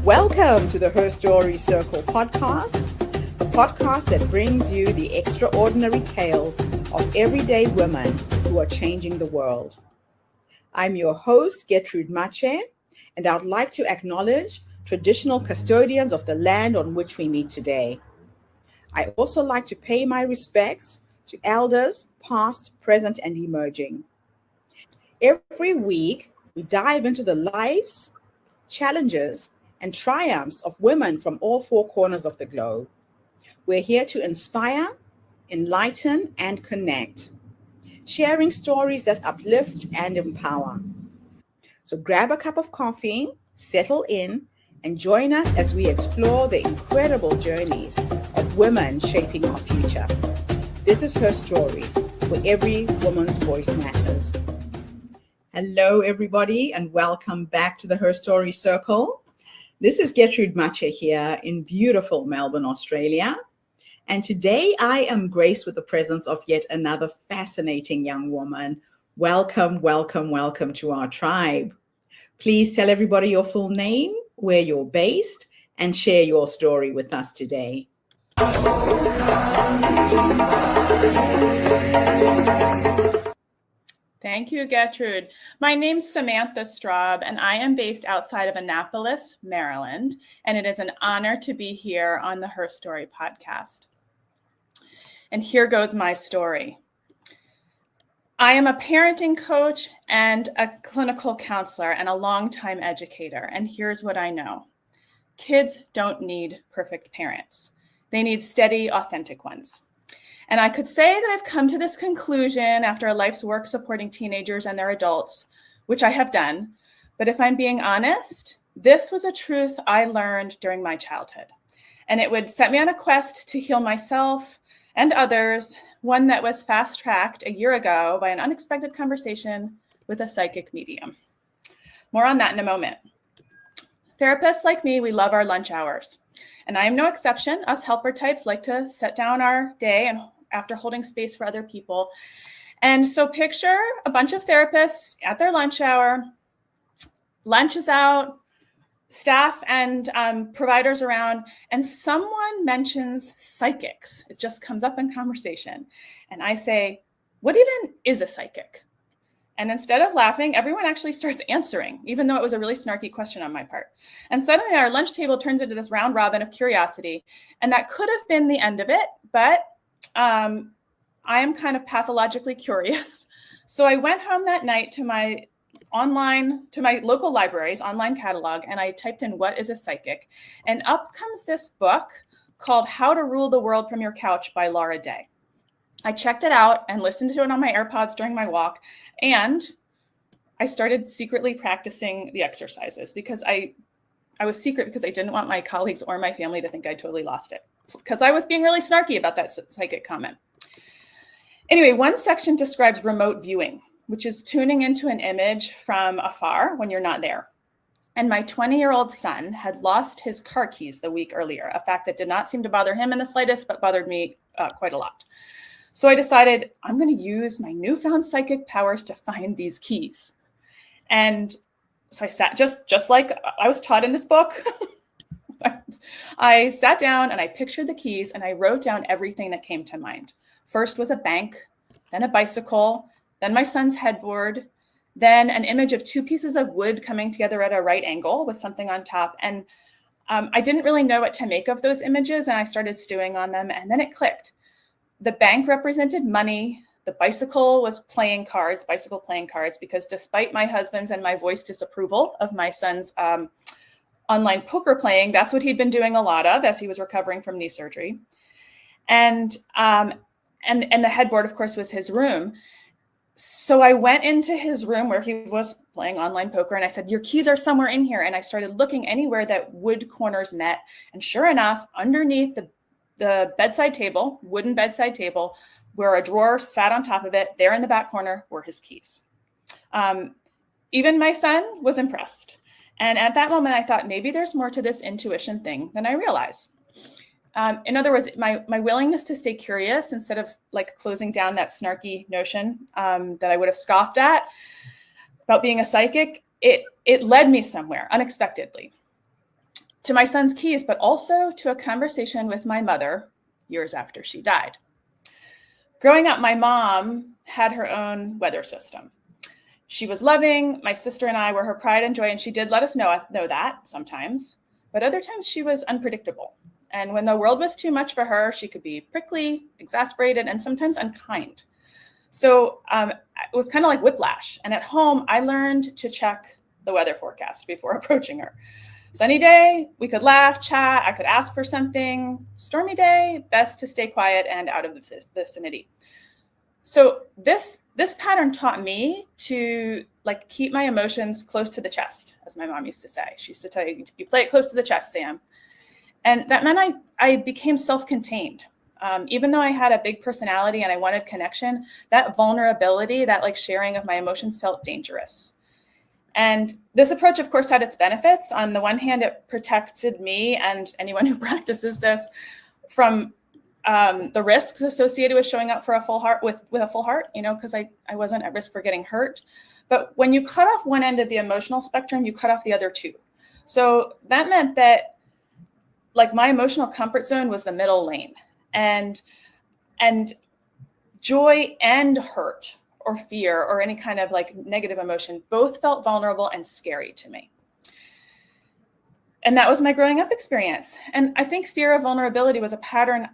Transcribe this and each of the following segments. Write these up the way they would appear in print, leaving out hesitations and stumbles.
Welcome to the Her Story Circle podcast, the podcast that brings you the extraordinary tales of everyday women who are changing the world. I'm your host, Gertrude Mache, and I'd like to acknowledge traditional custodians of the land on which we meet today. I also like to pay my respects to elders, past, present, and emerging. Every week, we dive into the lives, challenges, and triumphs of women from all four corners of the globe. We're here to inspire, enlighten, and connect, sharing stories that uplift and empower. So grab a cup of coffee, settle in, and join us as we explore the incredible journeys of women shaping our future. This is Her Story, where every woman's voice matters. Hello, everybody, and welcome back to the Her Story Circle. This is Gertrude Mache here in beautiful Melbourne, Australia. And today I am graced with the presence of yet another fascinating young woman. Welcome, welcome, welcome to our tribe. Please tell everybody your full name, where you're based, and share your story with us today. Thank you, Gertrude. My name's Samantha Straub, and I am based outside of Annapolis, Maryland, and it is an honor to be here on the Her Story podcast. And here goes my story. I am a parenting coach and a clinical counselor and a longtime educator, and here's what I know. Kids don't need perfect parents. They need steady, authentic ones. And I could say that I've come to this conclusion after a life's work supporting teenagers and their adults, which I have done. But if I'm being honest, this was a truth I learned during my childhood. And it would set me on a quest to heal myself and others, one that was fast-tracked a year ago by an unexpected conversation with a psychic medium. More on that in a moment. Therapists like me, we love our lunch hours. And I am no exception. Us helper types like to set down our day and after holding space for other people. And so picture a bunch of therapists at their lunch hour, lunch is out, staff and providers around, and someone mentions psychics. It just comes up in conversation. And I say, what even is a psychic? And instead of laughing, everyone actually starts answering, even though it was a really snarky question on my part. And suddenly our lunch table turns into this round robin of curiosity. And that could have been the end of it, but I am kind of pathologically curious. So I went home that night to my local library's online catalog, and I typed in, what is a psychic? And up comes this book called How to Rule the World from Your Couch by Laura Day. I checked it out and listened to it on my AirPods during my walk, and I started secretly practicing the exercises because I was secret because I didn't want my colleagues or my family to think I totally lost it because I was being really snarky about that psychic comment. Anyway, one section describes remote viewing, which is tuning into an image from afar when you're not there. And my 20-year-old son had lost his car keys the week earlier, a fact that did not seem to bother him in the slightest, but bothered me quite a lot. So I decided I'm going to use my newfound psychic powers to find these keys. And so I sat just like I was taught in this book. I sat down and I pictured the keys and I wrote down everything that came to mind. First was a bank, then a bicycle, then my son's headboard, then an image of two pieces of wood coming together at a right angle with something on top. And I didn't really know what to make of those images, and I started stewing on them, and then it clicked. The bank represented money. The bicycle was bicycle playing cards, because despite my husband's and my voiced disapproval of my son's online poker playing, that's what he'd been doing a lot of as he was recovering from knee surgery. And the headboard, of course, was his room. So I went into his room where he was playing online poker, and I said, your keys are somewhere in here. And I started looking anywhere that wood corners met. And sure enough, underneath the bedside table, wooden bedside table, where a drawer sat on top of it, there in the back corner were his keys. Even my son was impressed. And at that moment, I thought maybe there's more to this intuition thing than I realize. In other words, my willingness to stay curious instead of like closing down that snarky notion that I would have scoffed at about being a psychic, it led me somewhere unexpectedly. to my son's keys, but also to a conversation with my mother years after she died. Growing up, my mom had her own weather system. She was loving. My sister and I were her pride and joy, and she did let us know that sometimes, but other times she was unpredictable. And when the world was too much for her, she could be prickly, exasperated, and sometimes unkind. So it was kind of like whiplash. And at home, I learned to check the weather forecast before approaching her. Sunny day, we could laugh, chat, I could ask for something. Stormy day, best to stay quiet and out of the vicinity. So this pattern taught me to keep my emotions close to the chest, as my mom used to say. She used to tell you, play it close to the chest, Sam. And that meant I became self-contained. Even though I had a big personality and I wanted connection, that vulnerability, that sharing of my emotions felt dangerous. And this approach, of course, had its benefits. On the one hand, it protected me and anyone who practices this from the risks associated with showing up for a full heart with a full heart, because I wasn't at risk for getting hurt. But when you cut off one end of the emotional spectrum, you cut off the other two. So that meant that my emotional comfort zone was the middle lane, and joy and hurt or fear or any kind of negative emotion both felt vulnerable and scary to me. And that was my growing up experience. And I think fear of vulnerability was a pattern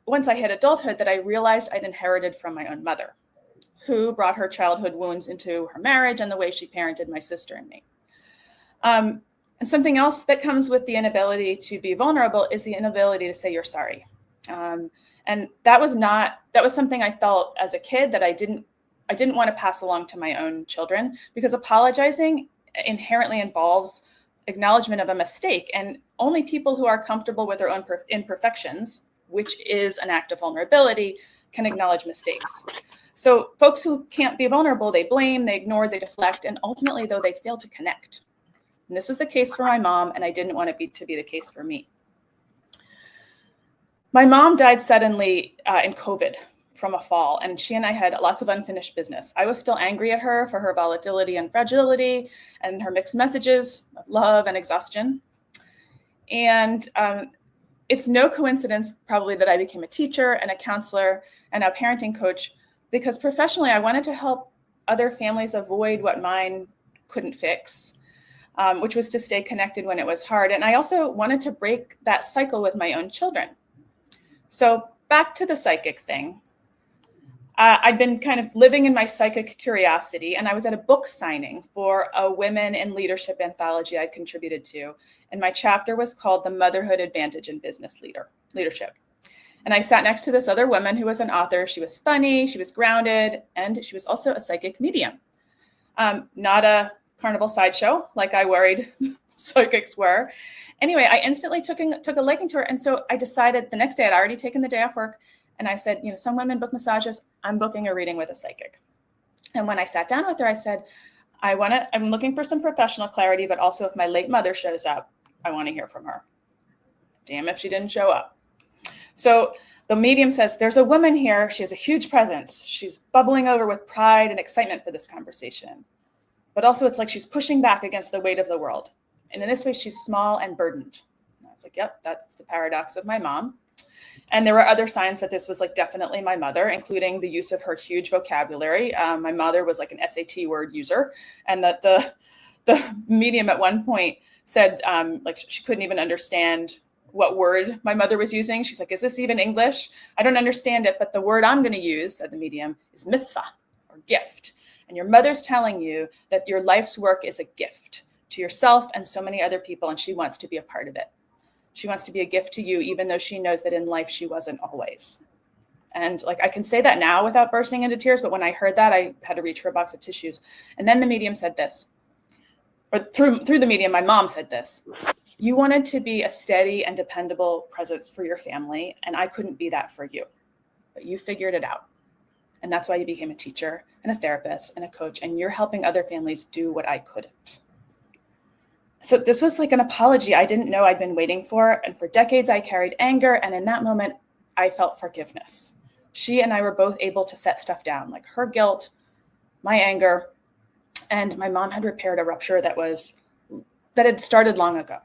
once I hit adulthood that I realized I'd inherited from my own mother, who brought her childhood wounds into her marriage and the way she parented my sister and me. And something else that comes with the inability to be vulnerable is the inability to say you're sorry. And that was something I felt as a kid that I didn't want to pass along to my own children, because apologizing inherently involves acknowledgement of a mistake. And only people who are comfortable with their own imperfections, which is an act of vulnerability, can acknowledge mistakes. So folks who can't be vulnerable, they blame, they ignore, they deflect, and ultimately, though, they fail to connect. And this was the case for my mom, and I didn't want it to be the case for me. My mom died suddenly in COVID from a fall, and she and I had lots of unfinished business. I was still angry at her for her volatility and fragility and her mixed messages of love and exhaustion. And it's no coincidence probably that I became a teacher and a counselor and a parenting coach, because professionally I wanted to help other families avoid what mine couldn't fix, which was to stay connected when it was hard. And I also wanted to break that cycle with my own children. So back to the psychic thing. I'd been kind of living in my psychic curiosity, and I was at a book signing for a women in leadership anthology I contributed to. And my chapter was called The Motherhood Advantage in Business Leadership. And I sat next to this other woman who was an author. She was funny, she was grounded, and she was also a psychic medium. Not a carnival sideshow like I worried psychics were. Anyway, I instantly took a liking to her. And so I decided the next day, I'd already taken the day off work, and I said, some women book massages. I'm booking a reading with a psychic. And when I sat down with her, I said, I'm looking for some professional clarity, but also if my late mother shows up, I want to hear from her. Damn if she didn't show up. So the medium says, there's a woman here. She has a huge presence. She's bubbling over with pride and excitement for this conversation. But also it's like she's pushing back against the weight of the world. And in this way, she's small and burdened. And I was like, yep, that's the paradox of my mom. And there were other signs that this was definitely my mother, including the use of her huge vocabulary. My mother was an SAT word user, and that the medium at one point said she couldn't even understand what word my mother was using. She's like, is this even English? I don't understand it, but the word I'm going to use, said the medium, is mitzvah, or gift. And your mother's telling you that your life's work is a gift to yourself and so many other people, and she wants to be a part of it. She wants to be a gift to you, even though she knows that in life she wasn't always. And I can say that now without bursting into tears, but when I heard that, I had to reach for a box of tissues. And then the medium said this, or through the medium, my mom said this: you wanted to be a steady and dependable presence for your family, and I couldn't be that for you, but you figured it out. And that's why you became a teacher and a therapist and a coach, and you're helping other families do what I couldn't. So this was an apology I didn't know I'd been waiting for. And for decades, I carried anger. And in that moment, I felt forgiveness. She and I were both able to set stuff down, her guilt, my anger, and my mom had repaired a rupture that had started long ago.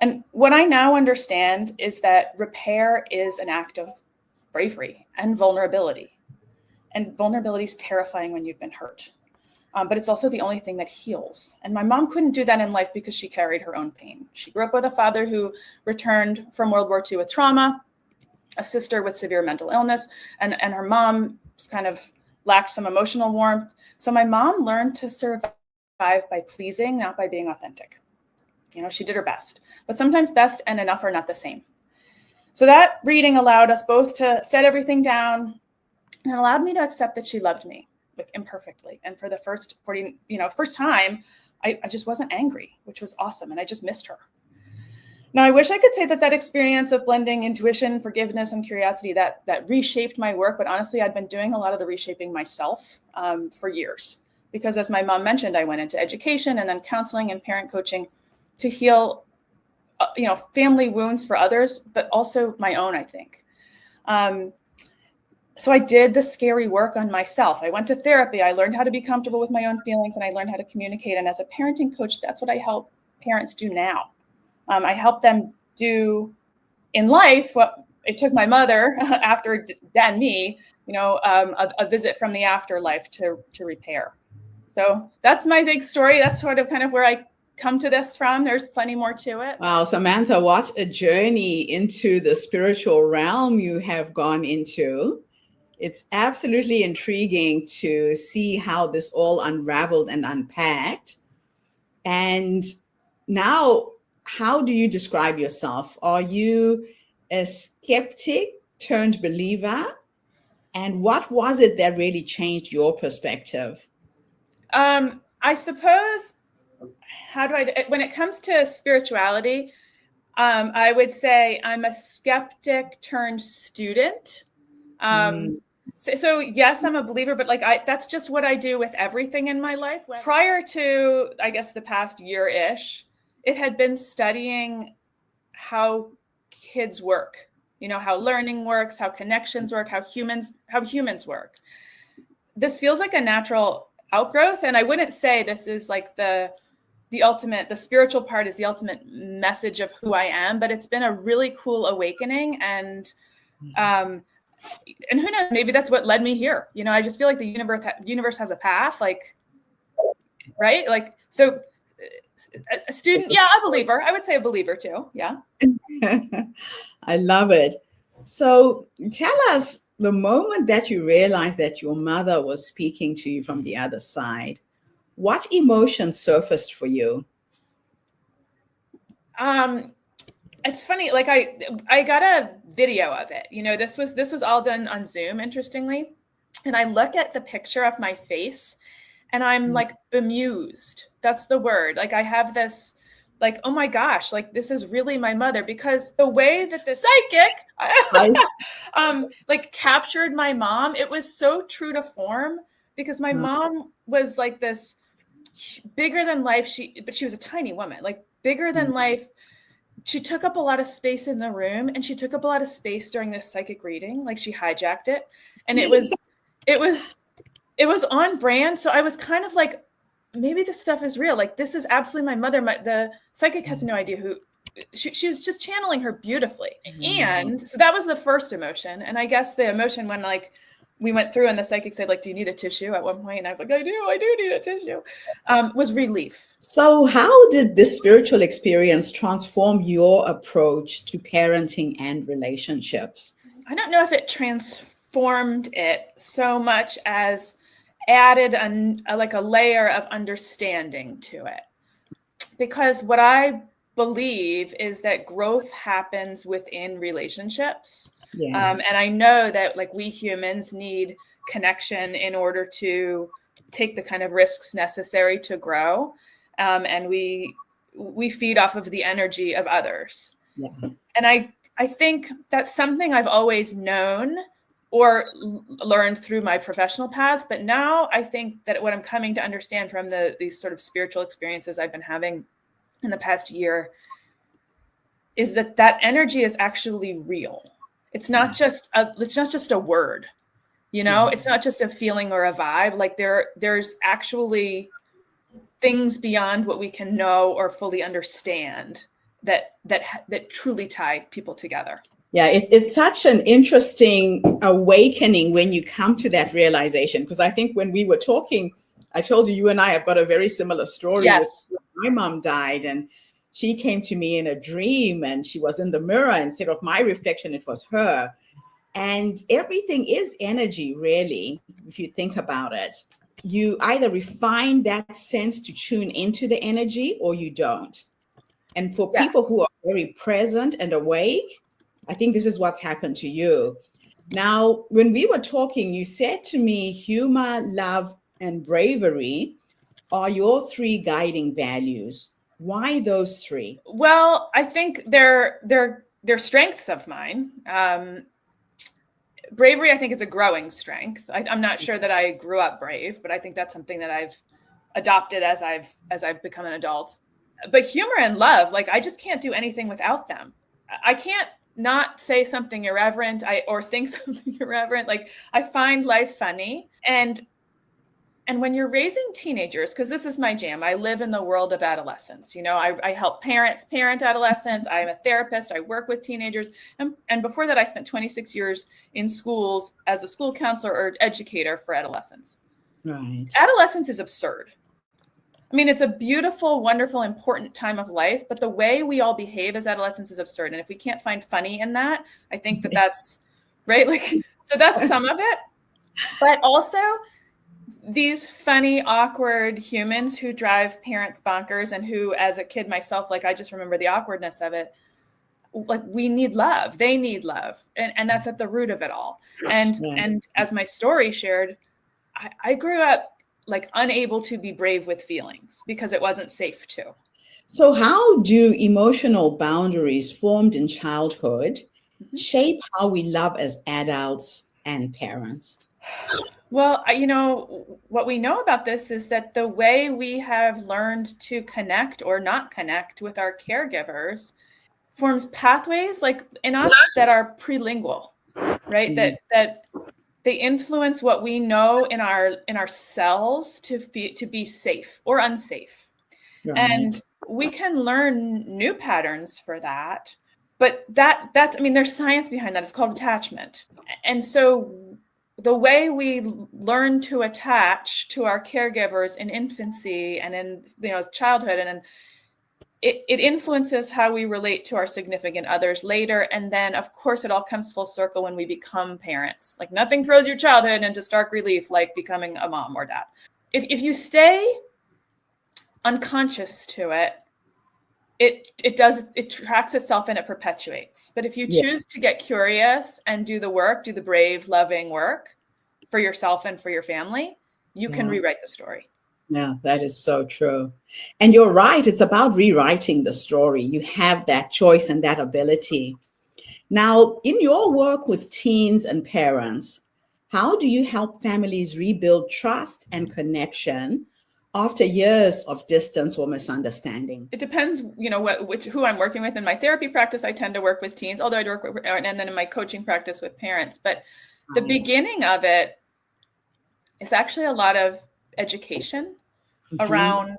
And what I now understand is that repair is an act of bravery and vulnerability. And vulnerability is terrifying when you've been hurt. But it's also the only thing that heals. And my mom couldn't do that in life because she carried her own pain. She grew up with a father who returned from World War II with trauma, a sister with severe mental illness, and her mom kind of lacked some emotional warmth. So my mom learned to survive by pleasing, not by being authentic. She did her best, but sometimes best and enough are not the same. So that reading allowed us both to set everything down and allowed me to accept that she loved me, like imperfectly. And for the first time, I just wasn't angry, which was awesome. And I just missed her. Now, I wish I could say that experience of blending intuition, forgiveness, and curiosity that reshaped my work. But honestly, I'd been doing a lot of the reshaping myself for years. Because as my mom mentioned, I went into education and then counseling and parent coaching to heal, family wounds for others, but also my own, I think. So I did the scary work on myself. I went to therapy. I learned how to be comfortable with my own feelings, and I learned how to communicate. And as a parenting coach, that's what I help parents do now. I help them do in life what it took my mother after and me, a visit from the afterlife to repair. So that's my big story. That's sort of kind of where I come to this from. There's plenty more to it. Wow, Samantha, what a journey into the spiritual realm you have gone into. It's absolutely intriguing to see how this all unraveled and unpacked. And now, how do you describe yourself? Are you a skeptic turned believer? And what was it that really changed your perspective? I suppose, when it comes to spirituality, I would say I'm a skeptic turned student. So yes, I'm a believer, but that's just what I do with everything in my life. Prior to, I guess, the past year-ish, it had been studying how kids work, how learning works, how connections work, how humans work. This feels like a natural outgrowth. And I wouldn't say this is like the spiritual part is the ultimate message of who I am, but it's been a really cool awakening. And who knows, maybe that's what led me here. I just feel like the universe has a path, right? So a student, yeah, a believer. I would say a believer too. Yeah. I love it. So tell us the moment that you realized that your mother was speaking to you from the other side, what emotions surfaced for you? It's funny, I got a video of it. This was all done on Zoom, interestingly. And I look at the picture of my face and I'm bemused. That's the word. I have this oh my gosh, this is really my mother, because the way that the psychic captured my mom, it was so true to form, because my mom was this bigger than life. But she was a tiny woman, bigger than life. She took up a lot of space in the room, and she took up a lot of space during this psychic reading. She hijacked it, and it was on brand. So I was kind of maybe this stuff is real. This is absolutely my mother. The psychic has no idea who she was, just channeling her beautifully. And so that was the first emotion. And I guess the emotion when we went through and the psychic said, do you need a tissue at one point? And I was like, I do need a tissue, was relief. So how did this spiritual experience transform your approach to parenting and relationships? I don't know if it transformed it so much as added a layer of understanding to it. Because what I believe is that growth happens within relationships. Yes. And I know that we humans need connection in order to take the kind of risks necessary to grow. And we feed off of the energy of others. Yeah. And I think that's something I've always known or learned through my professional paths. But now I think that what I'm coming to understand from these sort of spiritual experiences I've been having in the past year is that energy is actually real. It's not just a word, It's not just a feeling or a vibe. There's actually things beyond what we can know or fully understand that truly tie people together. Yeah, it's such an interesting awakening when you come to that realization. Because I think when we were talking, I told you and I have got a very similar story with Yes. my mom died, and she came to me in a dream, and she was in the mirror. Instead of my reflection, it was her. And everything is energy, really, if you think about it. You either refine that sense to tune into the energy or you don't. And for Yeah. people who are very present and awake, I think this is what's happened to you. Now, when we were talking, you said to me, humor, love, and bravery are your three guiding values. Why those three? Well, I think they're strengths of mine. Bravery, I think, is a growing strength. I'm not sure that I grew up brave, but I think that's something that I've adopted as I've become an adult. But humor and love, like, I just can't do anything without them. I can't not say something irreverent or think something irreverent. Like, I find life funny. And when you're raising teenagers, because this is my jam, I live in the world of adolescence. I help parents parent adolescents. I'm a therapist. I work with teenagers. And before that, I spent 26 years in schools as a school counselor or educator for adolescents. Right. Adolescence is absurd. I mean, it's a beautiful, wonderful, important time of life, but the way we all behave as adolescents is absurd. And if we can't find funny in that, I think that's right. Like, so that's some of it. But also, these funny, awkward humans who drive parents bonkers, and who, as a kid myself, like, I just remember the awkwardness of it. Like, we need love. They need love. And that's at the root of it all. And as my story shared, I grew up like unable to be brave with feelings because it wasn't safe to. So, how do emotional boundaries formed in childhood shape how we love as adults and parents? Well, what we know about this is that the way we have learned to connect or not connect with our caregivers forms pathways like in us that are prelingual, right? Mm. That they influence what we know in our cells to be safe or unsafe. Right. And we can learn new patterns for that. But that's, I mean, there's science behind that. It's called attachment. And so the way we learn to attach to our caregivers in infancy and in childhood, and then it influences how we relate to our significant others later. And then, of course, it all comes full circle when we become parents. Like, nothing throws your childhood into stark relief like becoming a mom or dad. If you stay unconscious to it, it tracks itself and it perpetuates. But if you choose to get curious and do the work, do the brave, loving work for yourself and for your family, you can rewrite the story. Yeah, that is so true. And you're right. It's about rewriting the story. You have that choice and that ability. Now, in your work with teens and parents, how do you help families rebuild trust and connection after years of distance or misunderstanding? It depends, who I'm working with. In my therapy practice, I tend to work with teens, although I work with, and then in my coaching practice with parents. But the beginning of it is actually a lot of education around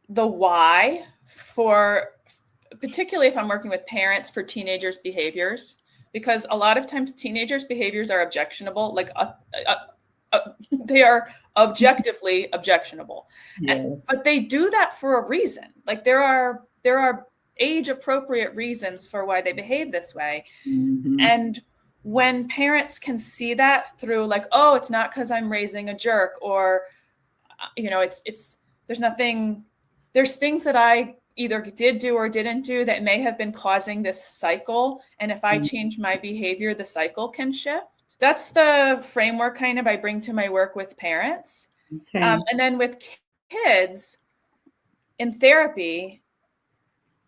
the why, for particularly if I'm working with parents, for teenagers' behaviors, because a lot of times teenagers' behaviors are objectionable, like they are objectively objectionable. Yes. But they do that for a reason. Like, there are age appropriate reasons for why they behave this way. And when parents can see that through, like, oh, it's not because I'm raising a jerk, or there's things that I either did do or didn't do that may have been causing this cycle. And if I change my behavior, the cycle can shift. That's the framework kind of I bring to my work with parents. Okay. And then with kids in therapy,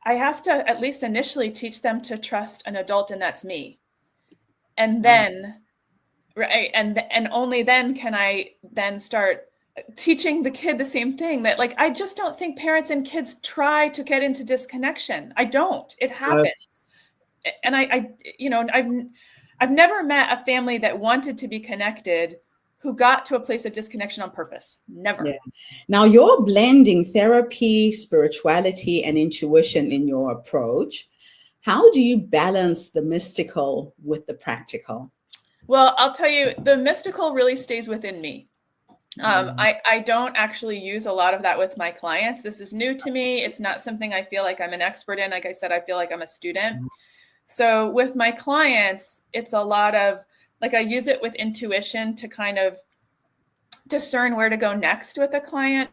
I have to at least initially teach them to trust an adult, and that's me. And then, right, and only then can I then start teaching the kid the same thing, that, like, I just don't think parents and kids try to get into disconnection. I don't. It happens. And I've never met a family that wanted to be connected who got to a place of disconnection on purpose. Never. Yeah. Now you're blending therapy, spirituality, and intuition in your approach. How do you balance the mystical with the practical? Well, I'll tell you, the mystical really stays within me. I don't actually use a lot of that with my clients. This is new to me. It's not something I feel like I'm an expert in. Like I said, I feel like I'm a student. So with my clients, it's a lot of like I use it with intuition to kind of discern where to go next with a client.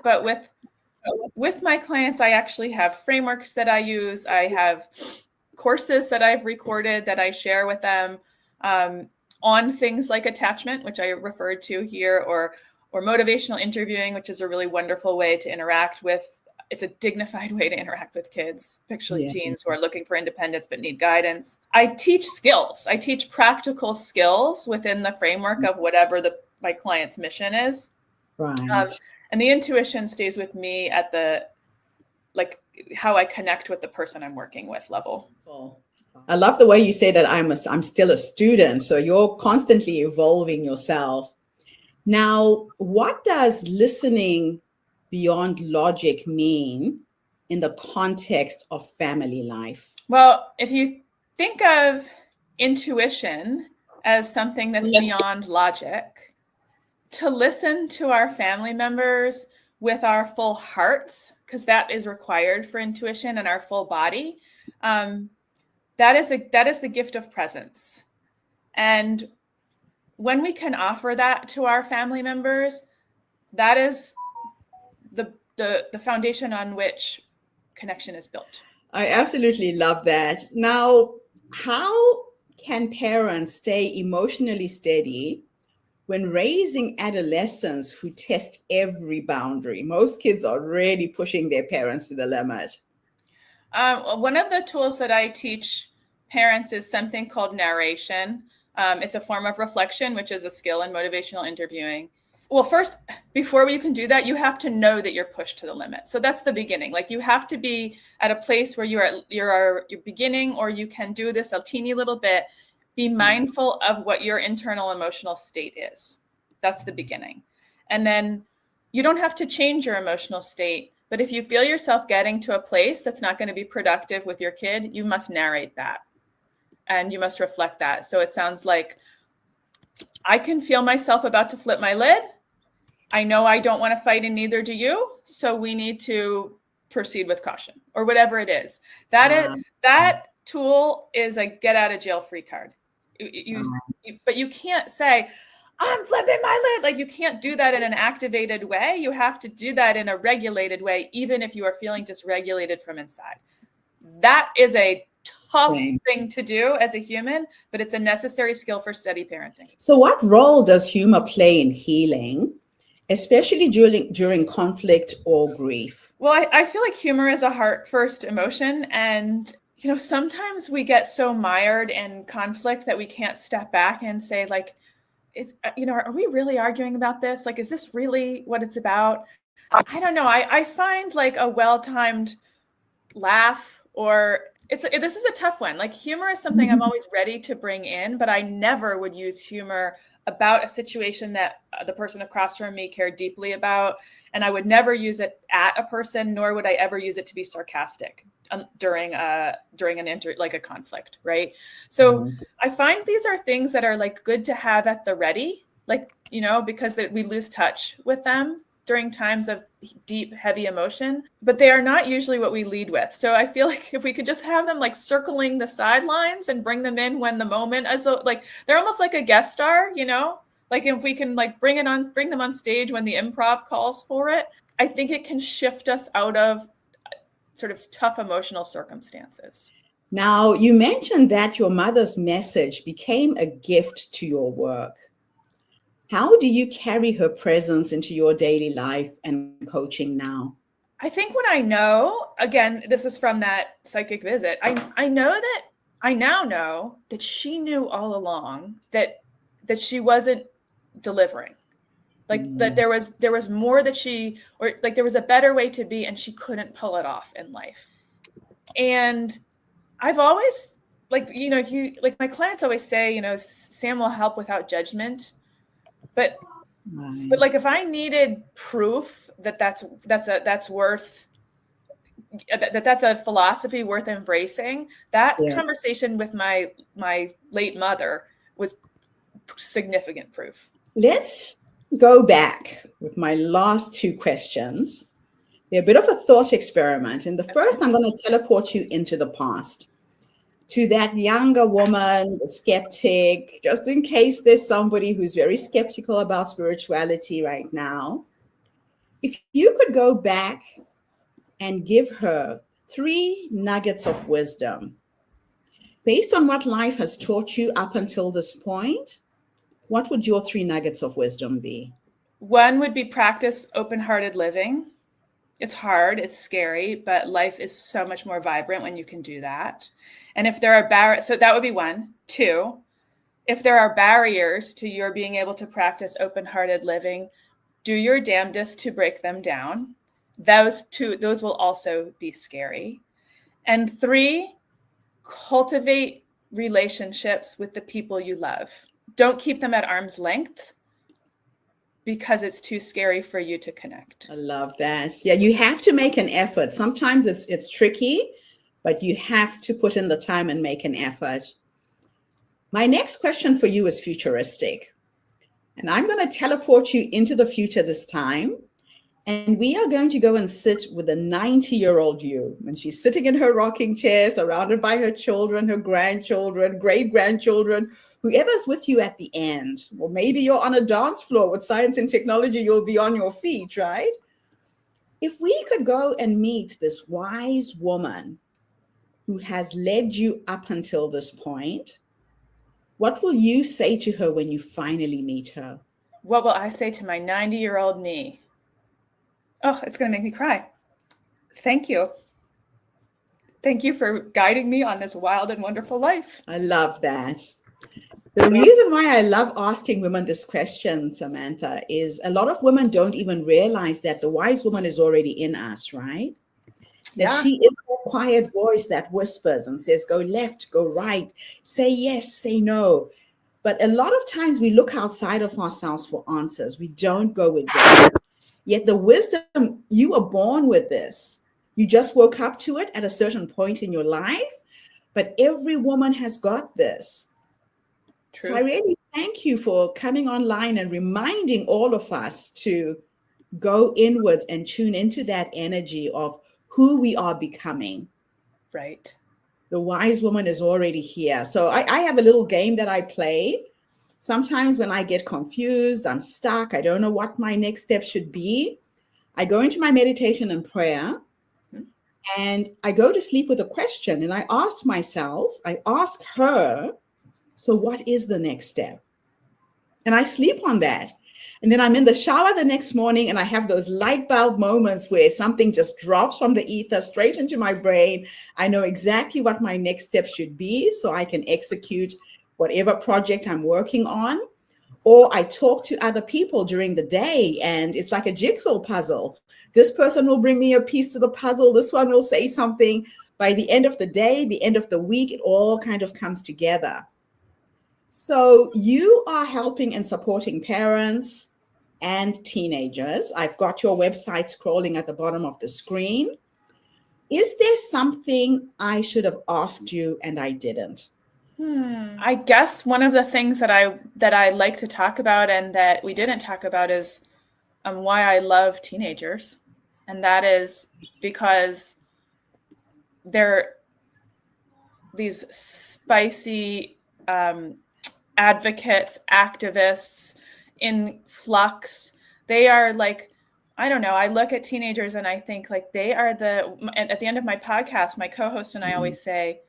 But with my clients, I actually have frameworks that I use. I have courses that I've recorded that I share with them on things like attachment, which I referred to here, or motivational interviewing, which is a really wonderful way to interact with. It's a dignified way to interact with kids, especially teens who are looking for independence but need guidance. I teach skills. I teach practical skills within the framework of whatever my client's mission is. Right. And the intuition stays with me at the, like, how I connect with the person I'm working with level. I love the way you say that I'm still a student. So you're constantly evolving yourself. Now, what does listening beyond logic mean in the context of family life? Well, if you think of intuition as something that's beyond logic, to listen to our family members with our full hearts, because that is required for intuition, and our full body, that is the gift of presence. And when we can offer that to our family members, that is the foundation on which connection is built. I absolutely love that. Now, how can parents stay emotionally steady when raising adolescents who test every boundary? Most kids are really pushing their parents to the limit. One of the tools that I teach parents is something called narration. It's a form of reflection, which is a skill in motivational interviewing. Well, first, before you can do that, you have to know that you're pushed to the limit. So that's the beginning. Like, you have to be at a place where you're beginning, or you can do this a teeny little bit. Be mindful of what your internal emotional state is. That's the beginning. And then you don't have to change your emotional state, but if you feel yourself getting to a place that's not going to be productive with your kid, you must narrate that and you must reflect that. So it sounds like, I can feel myself about to flip my lid. I know I don't want to fight, and neither do you. So we need to proceed with caution, or whatever it is. That tool is a get out of jail free card. But you can't say, I'm flipping my lid. Like, you can't do that in an activated way. You have to do that in a regulated way, even if you are feeling dysregulated from inside. That is a tough thing to do as a human, but it's a necessary skill for steady parenting. So what role does humor play in healing, especially during conflict or grief? Well, I feel like humor is a heart first emotion. And, sometimes we get so mired in conflict that we can't step back and say, like, are we really arguing about this? Like, is this really what it's about? I don't know. I find like a well-timed laugh, or this is a tough one. Like, humor is something I'm always ready to bring in, but I never would use humor about a situation that the person across from me cared deeply about. And I would never use it at a person, nor would I ever use it to be sarcastic during a conflict, right? So I find these are things that are like good to have at the ready, like, because we lose touch with them during times of deep, heavy emotion, but they are not usually what we lead with. So I feel like if we could just have them like circling the sidelines and bring them in when the moment, like they're almost like a guest star, like if we can like bring them on stage when the improv calls for it, I think it can shift us out of sort of tough emotional circumstances. Now, you mentioned that your mother's message became a gift to your work. How do you carry her presence into your daily life and coaching now? I think what I know, again, this is from that psychic visit, I now know that she knew all along that she wasn't delivering. Like that there was more that there was a better way to be, and she couldn't pull it off in life. And I've always, like, if you, like, my clients always say, Sam will help without judgment. But Right. like if I needed proof that that's worth that's a philosophy worth embracing, that Yeah. conversation with my late mother was significant proof. Let's go back with my last two questions. They're a bit of a thought experiment. In the Okay. first, I'm going to teleport you into the past to that younger woman, the skeptic, just in case there's somebody who's very skeptical about spirituality right now. If you could go back and give her three nuggets of wisdom based on what life has taught you up until this point, what would your three nuggets of wisdom be? One would be practice open-hearted living. It's hard, it's scary, but life is so much more vibrant when you can do that. And if there are barriers, so that would be one. Two, if there are barriers to your being able to practice open-hearted living, do your damnedest to break them down. Those will also be scary. And three, cultivate relationships with the people you love. Don't keep them at arm's length because it's too scary for you to connect. I love that. Yeah, you have to make an effort. Sometimes it's tricky, but you have to put in the time and make an effort. My next question for you is futuristic. And I'm going to teleport you into the future this time. And we are going to go and sit with a 90-year-old you. And she's sitting in her rocking chair, surrounded by her children, her grandchildren, great-grandchildren, whoever's with you at the end. Or maybe you're on a dance floor with science and technology, you'll be on your feet, right? If we could go and meet this wise woman who has led you up until this point, what will you say to her when you finally meet her? What will I say to my 90-year-old me? Oh, it's going to make me cry. Thank you. Thank you for guiding me on this wild and wonderful life. I love that. The reason why I love asking women this question, Samantha, is a lot of women don't even realize that the wise woman is already in us, right? That Yeah. she is that quiet voice that whispers and says, go left, go right, say yes, say no. But a lot of times we look outside of ourselves for answers. We don't go within. Yet the wisdom, you were born with this. You just woke up to it at a certain point in your life, but every woman has got this. True. So I really thank you for coming online and reminding all of us to go inwards and tune into that energy of who we are becoming. Right. The wise woman is already here. So I have a little game that I play. Sometimes when I get confused, I'm stuck, I don't know what my next step should be, I go into my meditation and prayer, and I go to sleep with a question. And I ask myself, I ask her, so what is the next step? And I sleep on that. And then I'm in the shower the next morning and I have those light bulb moments where something just drops from the ether straight into my brain. I know exactly what my next step should be so I can execute whatever project I'm working on. Or I talk to other people during the day and it's like a jigsaw puzzle. This person will bring me a piece to the puzzle. This one will say something. By the end of the day, the end of the week, it all kind of comes together. So you are helping and supporting parents and teenagers. I've got your website scrolling at the bottom of the screen. Is there something I should have asked you and I didn't? I guess one of the things that I like to talk about and that we didn't talk about is why I love teenagers. And that is because they're these spicy advocates, activists in flux. They are like, I don't know, I look at teenagers and I think like they are at the end of my podcast, my co-host and I always say,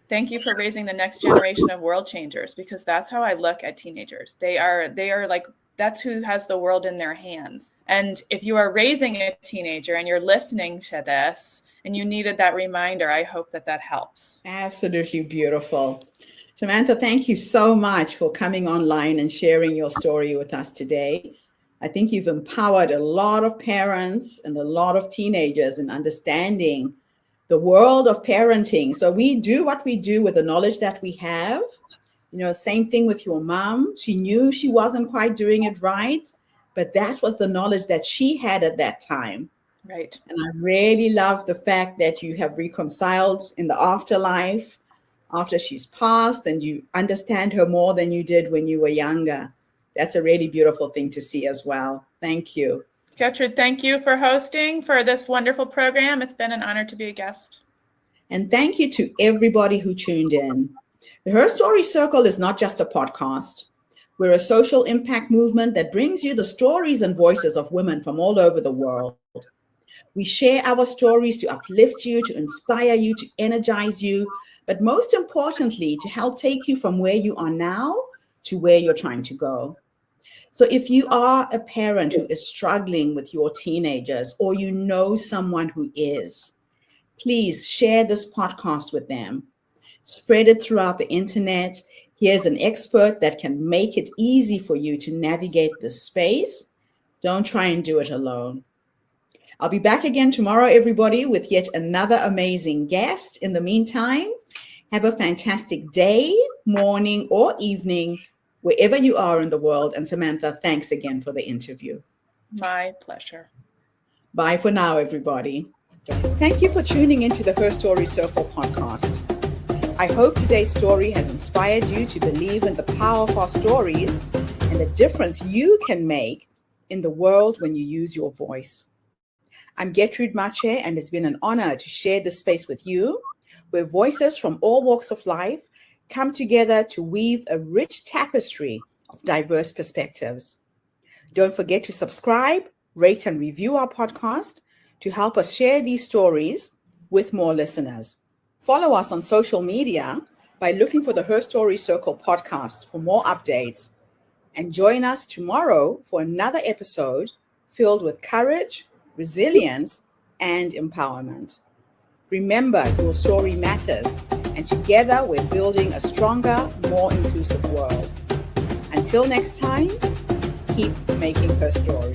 thank you for raising the next generation of world changers, because that's how I look at teenagers. They are like, that's who has the world in their hands. And if you are raising a teenager and you're listening to this and you needed that reminder, I hope that helps. Absolutely beautiful. Samantha, thank you so much for coming online and sharing your story with us today. I think you've empowered a lot of parents and a lot of teenagers in understanding the world of parenting. So we do what we do with the knowledge that we have, Same thing with your mom. She knew she wasn't quite doing it right, but that was the knowledge that she had at that time. Right. And I really love the fact that you have reconciled in the afterlife after she's passed, and you understand her more than you did when you were younger. That's a really beautiful thing to see as well. Thank you. Gertrude, thank you for hosting for this wonderful program. It's been an honor to be a guest. And thank you to everybody who tuned in. The Her Story Circle is not just a podcast. We're a social impact movement that brings you the stories and voices of women from all over the world. We share our stories to uplift you, to inspire you, to energize you, but most importantly, to help take you from where you are now to where you're trying to go. So if you are a parent who is struggling with your teenagers, or you know someone who is, please share this podcast with them. Spread it throughout the internet. Here's an expert that can make it easy for you to navigate this space. Don't try and do it alone. I'll be back again tomorrow, everybody, with yet another amazing guest. In the meantime, have a fantastic day, morning, or evening, wherever you are in the world. And Samantha, thanks again for the interview. My pleasure. Bye for now, everybody. Thank you for tuning into the Her Story Circle podcast. I hope today's story has inspired you to believe in the power of our stories and the difference you can make in the world when you use your voice. I'm Gertrude Mache, and it's been an honor to share this space with you, where voices from all walks of life come together to weave a rich tapestry of diverse perspectives. Don't forget to subscribe, rate, and review our podcast to help us share these stories with more listeners. Follow us on social media by looking for the Her Story Circle podcast for more updates. And join us tomorrow for another episode filled with courage, resilience, and empowerment. Remember, your story matters, and together we're building a stronger, more inclusive world. Until next time, keep making her story.